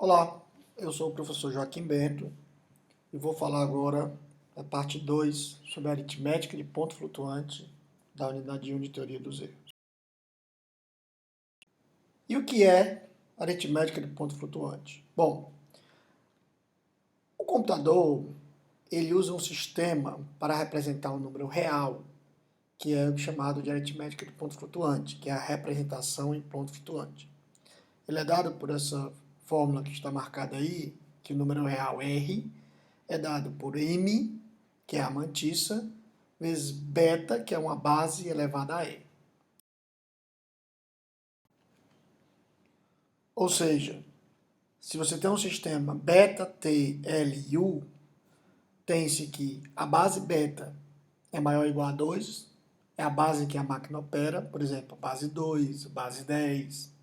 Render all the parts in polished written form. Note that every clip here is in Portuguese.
Olá, eu sou o professor Joaquim Bento e vou falar agora da parte 2 sobre a aritmética de ponto flutuante da unidade 1 de teoria dos erros. E o que é aritmética de ponto flutuante? Bom, o computador ele usa um sistema para representar um número real, que é o chamado de aritmética de ponto flutuante, que é a representação em ponto flutuante. Ele é dado por essa fórmula que está marcada aí, que o número real R é dado por M, que é a mantissa, vezes beta, que é uma base elevada a E. Ou seja, se você tem um sistema beta, T, L, U, tem-se que a base beta é maior ou igual a 2, é a base que a máquina opera, por exemplo, base 2, base 10.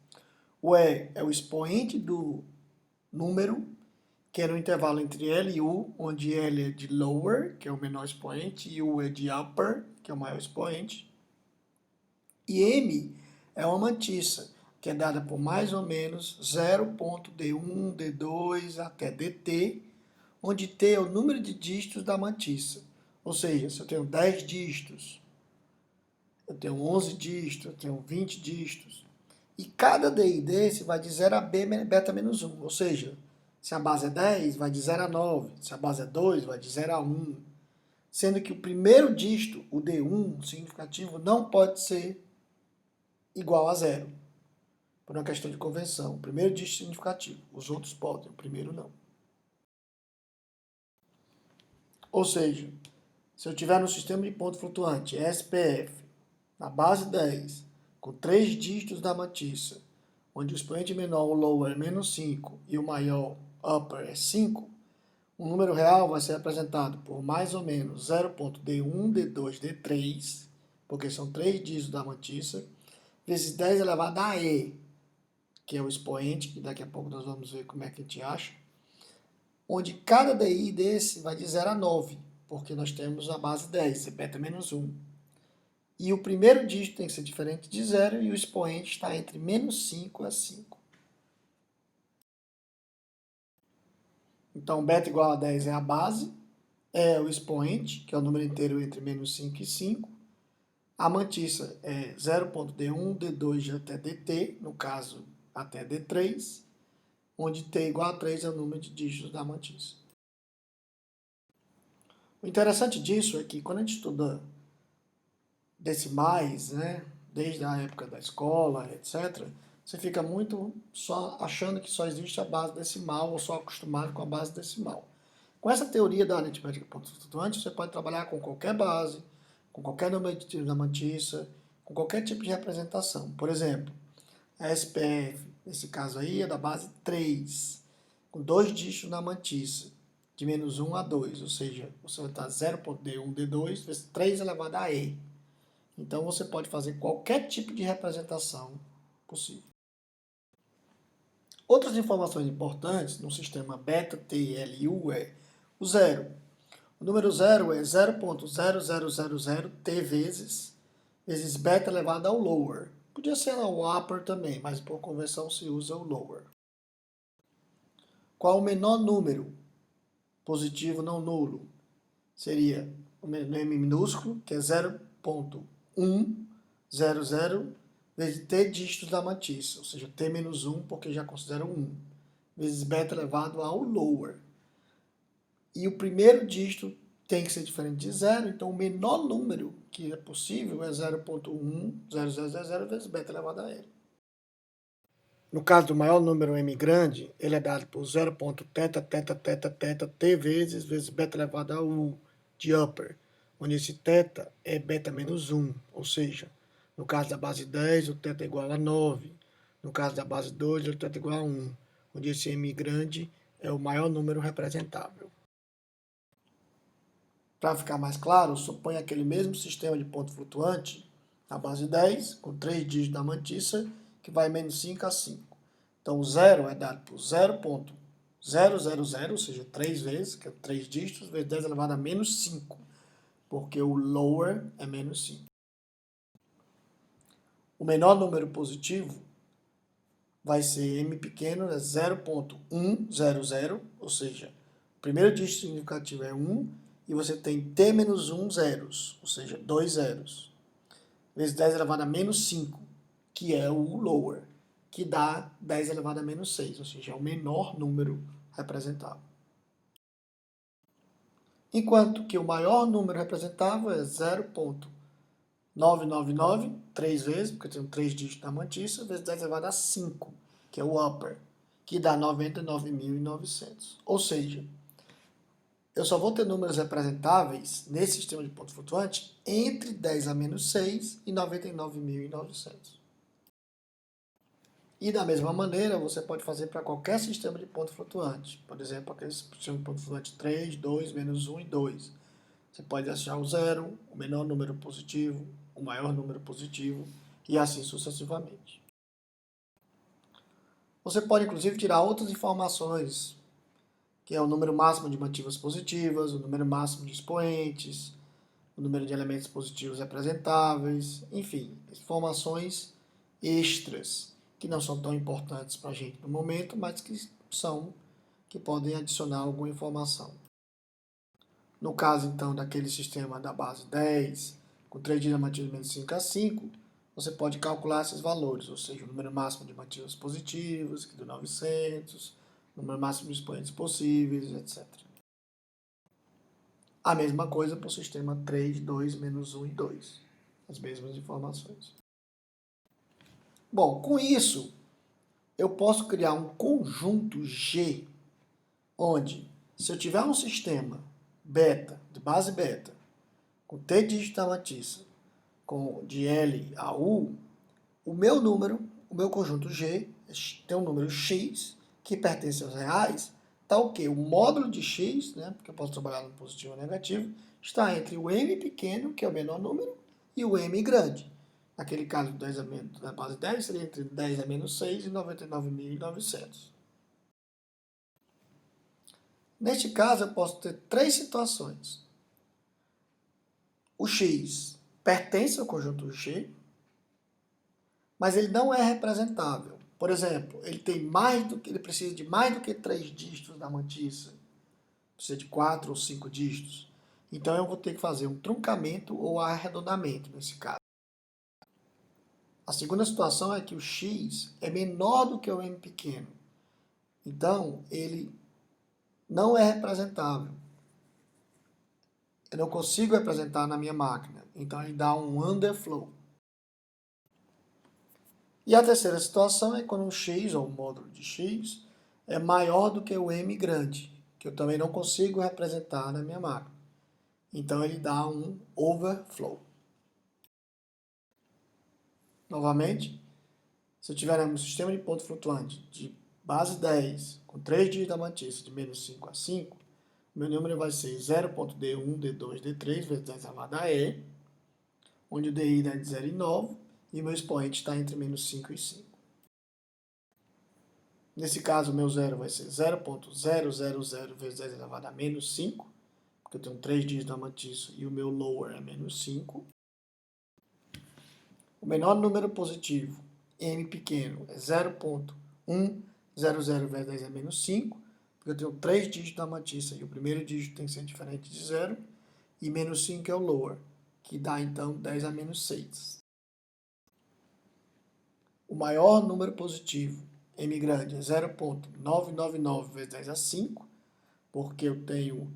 O E é o expoente do número, que é no intervalo entre L e U, onde L é de lower, que é o menor expoente, e U é de upper, que é o maior expoente. E M é uma mantissa, que é dada por mais ou menos 0.D1, D2 até DT, onde T é o número de dígitos da mantissa. Ou seja, se eu tenho 10 dígitos, eu tenho 11 dígitos, eu tenho 20 dígitos. E cada DI desse vai de 0 a beta menos 1. Ou seja, se a base é 10, vai de 0 a 9. Se a base é 2, vai de 0 a 1. Sendo que o primeiro dígito, o D1, significativo, não pode ser igual a 0. Por uma questão de convenção. O primeiro dígito significativo. Os outros podem, o primeiro não. Ou seja, se eu tiver no sistema de ponto flutuante SPF, na base 10, com 3 dígitos da mantissa, onde o expoente menor, o lower, é menos 5 e o maior, upper, é 5, o número real vai ser representado por mais ou menos 0.D1, D2, D3, porque são 3 dígitos da mantissa, vezes 10 elevado a E, que é o expoente, que daqui a pouco nós vamos ver como é que a gente acha, onde cada DI desse vai de 0 a 9, porque nós temos a base 10, é beta menos 1. E o primeiro dígito tem que ser diferente de 0 e o expoente está entre menos 5 a 5. Então, beta igual a 10 é a base, é o expoente, que é o número inteiro entre menos 5 e 5. A mantissa é 0.D1, D2 até DT, no caso até D3, onde T igual a 3 é o número de dígitos da mantissa. O interessante disso é que quando a gente estuda decimais, né, desde a época da escola, etc., você fica muito só achando que só existe a base decimal ou só acostumado com a base decimal. Com essa teoria da aritmética de pontos flutuantes, você pode trabalhar com qualquer base, com qualquer número de tiros da mantissa, com qualquer tipo de representação. Por exemplo, a SPF, nesse caso aí, é da base 3, com 2 dígitos na mantissa, de menos 1 a 2, ou seja, você vai estar 0.D1, D2, vezes 3 elevado a E. Então você pode fazer qualquer tipo de representação possível. Outras informações importantes no sistema beta TLU é o zero. O número zero é 0.0000t vezes beta elevado ao lower. Podia ser o upper também, mas por convenção se usa o lower. Qual o menor número positivo não nulo? Seria o M minúsculo, que é 0.100 vezes t dígitos da mantissa, ou seja, t menos 1, porque já considero 1, vezes beta elevado ao lower. E o primeiro dígito tem que ser diferente de 0, então o menor número que é possível é 0.10000 vezes beta elevado a L. No caso do maior número M grande, ele é dado por 0.θθθθ t vezes beta elevado a U de upper, onde esse θ é beta menos 1, ou seja, no caso da base 10, o θ é igual a 9, no caso da base 2, o θ é igual a 1, onde esse M grande é o maior número representável. Para ficar mais claro, suponha aquele mesmo sistema de ponto flutuante, na base 10, com 3 dígitos da mantissa, que vai menos 5 a 5. Então, o zero é dado por 0.000, ou seja, 3 vezes, que é 3 dígitos, vezes 10 elevado a menos 5, porque o lower é menos 5. O menor número positivo vai ser m pequeno, é 0.100, ou seja, o primeiro dígito significativo é 1, e você tem t menos 1 zeros, ou seja, 2 zeros, vezes 10 elevado a menos 5, que é o lower, que dá 10 elevado a menos 6, ou seja, é o menor número representável. Enquanto que o maior número representável é 0.999, 3 vezes, porque eu tenho 3 dígitos na mantiça, vezes 10 elevado a 5, que é o upper, que dá 99.900. Ou seja, eu só vou ter números representáveis nesse sistema de ponto flutuante entre 10 a menos 6 e 99.900. E da mesma maneira, você pode fazer para qualquer sistema de ponto flutuante. Por exemplo, aquele sistema de ponto flutuante 3, 2, menos 1 e 2. Você pode achar o zero, o menor número positivo, o maior número positivo e assim sucessivamente. Você pode inclusive tirar outras informações, que é o número máximo de estimativas positivas, o número máximo de expoentes, o número de elementos positivos representáveis, enfim, informações extras que não são tão importantes para a gente no momento, mas que podem adicionar alguma informação. No caso, então, daquele sistema da base 10, com 3 dinamativos menos 5 a 5, você pode calcular esses valores, ou seja, o número máximo de estimativos positivos, que dá 900, o número máximo de expoentes possíveis, etc. A mesma coisa para o sistema 3, 2, menos 1 e 2. As mesmas informações. Bom, com isso, eu posso criar um conjunto G, onde, se eu tiver um sistema beta, de base beta, com T dígito da matiça, de L a U, o meu conjunto G, tem um número X, que pertence aos reais, está o quê? O módulo de X, né, porque eu posso trabalhar no positivo ou negativo, está entre o M pequeno, que é o menor número, e o M grande. Naquele caso, da base 10 seria entre 10 a menos 6 e 99.900. Neste caso, eu posso ter três situações. O X pertence ao conjunto G, mas ele não é representável. Por exemplo, ele precisa de mais do que 3 dígitos da mantissa. Precisa de 4 ou 5 dígitos. Então eu vou ter que fazer um truncamento ou arredondamento nesse caso. A segunda situação é que o X é menor do que o M pequeno. Então ele não é representável. Eu não consigo representar na minha máquina. Então ele dá um underflow. E a terceira situação é quando o X, ou o módulo de X, é maior do que o M grande, que eu também não consigo representar na minha máquina. Então ele dá um overflow. Novamente, se eu tiver um sistema de ponto flutuante de base 10, com 3 dígitos da mantissa de menos 5 a 5, meu número vai ser 0.D1, D2, D3 vezes 10 elevado a E, onde o DI dá de 0 e 9, e meu expoente está entre menos 5 e 5. Nesse caso, o meu zero vai ser 0.000 vezes 10 elevado a menos 5, porque eu tenho 3 dígitos da mantissa e o meu lower é menos 5. O menor número positivo, m pequeno, é 0.100 vezes 10 é menos 5, porque eu tenho 3 dígitos da mantissa e o primeiro dígito tem que ser diferente de 0, e menos 5 é o lower, que dá então 10 a menos 6. O maior número positivo, m grande, é 0.999 vezes 10 a 5, porque eu tenho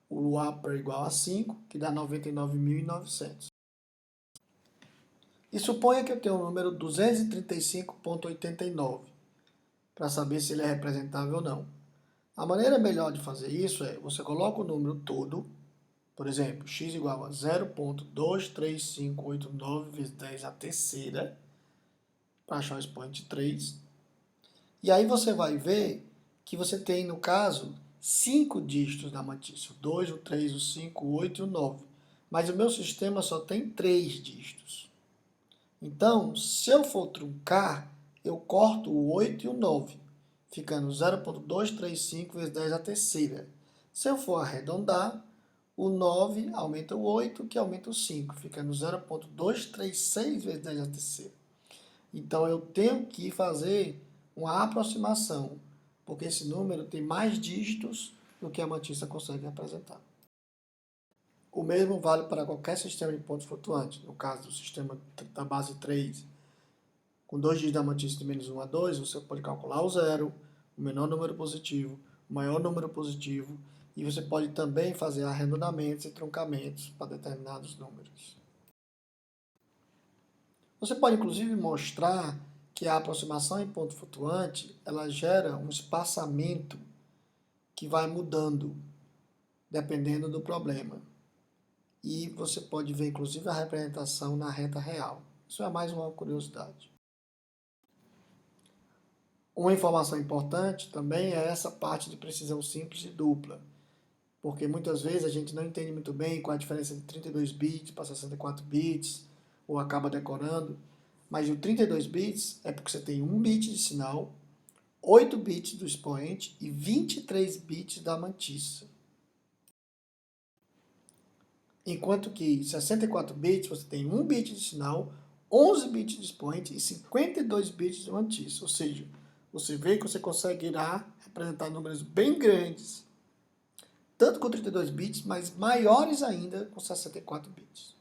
o upper igual a 5, que dá 99.900. E suponha que eu tenho o número 235.89, para saber se ele é representável ou não. A maneira melhor de fazer isso é, você coloca o número todo, por exemplo, x igual a 0.23589 vezes 10 a terceira, para achar o expoente 3. E aí você vai ver que você tem, no caso, 5 dígitos na mantissa. O 2, o 3, o 5, o 8 e o 9. Mas o meu sistema só tem 3 dígitos. Então, se eu for truncar, eu corto o 8 e o 9, ficando 0.235 vezes 10 a terceira. Se eu for arredondar, o 9 aumenta o 8, que aumenta o 5, ficando 0.236 vezes 10 a terceira. Então, eu tenho que fazer uma aproximação, porque esse número tem mais dígitos do que a mantissa consegue representar. O mesmo vale para qualquer sistema de pontos flutuantes. No caso do sistema da base 3, com 2 dígitos da mantissa de menos 1 a 2, você pode calcular o zero, o menor número positivo, o maior número positivo, e você pode também fazer arredondamentos e truncamentos para determinados números. Você pode inclusive mostrar que a aproximação em ponto flutuante, ela gera um espaçamento que vai mudando dependendo do problema. E você pode ver inclusive a representação na reta real. Isso é mais uma curiosidade. Uma informação importante também é essa parte de precisão simples e dupla, porque muitas vezes a gente não entende muito bem qual a diferença de 32 bits para 64 bits, ou acaba decorando, mas o 32 bits é porque você tem 1 bit de sinal, 8 bits do expoente e 23 bits da mantissa. Enquanto que 64 bits você tem 1 bit de sinal, 11 bits de expoente e 52 bits de mantissa, ou seja, você vê que você conseguirá representar números bem grandes, tanto com 32 bits, mas maiores ainda com 64 bits.